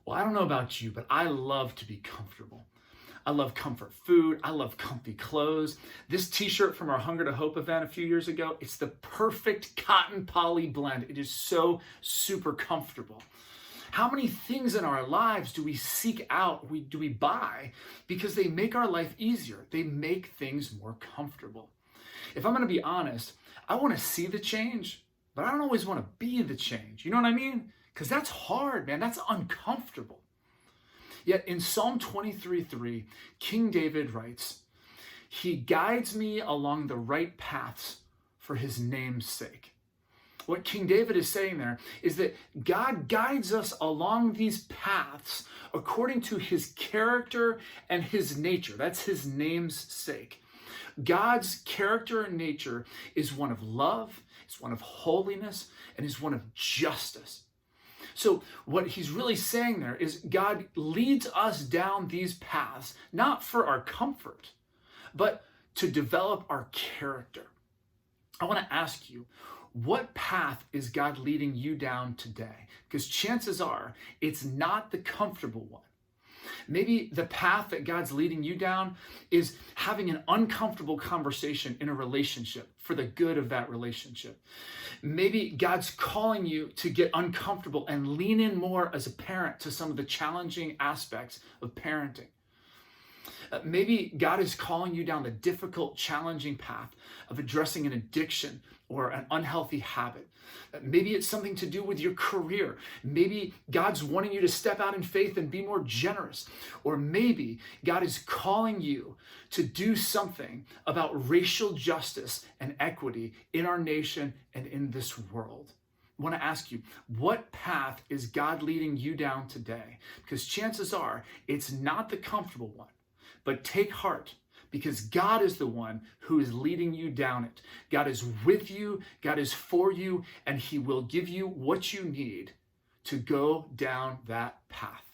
Well, I don't know about you, but I love to be comfortable. I love comfort food. I love comfy clothes. This t-shirt from our Hunger to Hope event a few years ago, it's the perfect cotton poly blend. It is so super comfortable. How many things in our lives do we seek out, do we buy because they make our life easier? They make things more comfortable. If I'm going to be honest, I want to see the change, but I don't always want to be the change. You know what I mean? Because that's hard, man. That's uncomfortable. Yet in Psalm 23:3, King David writes, "He guides me along the right paths for his name's sake." What King David is saying there is that God guides us along these paths according to his character and his nature. That's his name's sake. God's character and nature is one of love, is one of holiness, and is one of justice. So what he's really saying there is God leads us down these paths, not for our comfort, but to develop our character. I want to ask you, what path is God leading you down today? Because chances are it's not the comfortable one. Maybe the path that God's leading you down is having an uncomfortable conversation in a relationship for the good of that relationship. Maybe God's calling you to get uncomfortable and lean in more as a parent to some of the challenging aspects of parenting. Maybe God is calling you down the difficult, challenging path of addressing an addiction or an unhealthy habit. Maybe it's something to do with your career. Maybe God's wanting you to step out in faith and be more generous. Or maybe God is calling you to do something about racial justice and equity in our nation and in this world. I want to ask you, what path is God leading you down today? Because chances are it's not the comfortable one. But take heart, because God is the one who is leading you down it. God is with you, God is for you, and he will give you what you need to go down that path.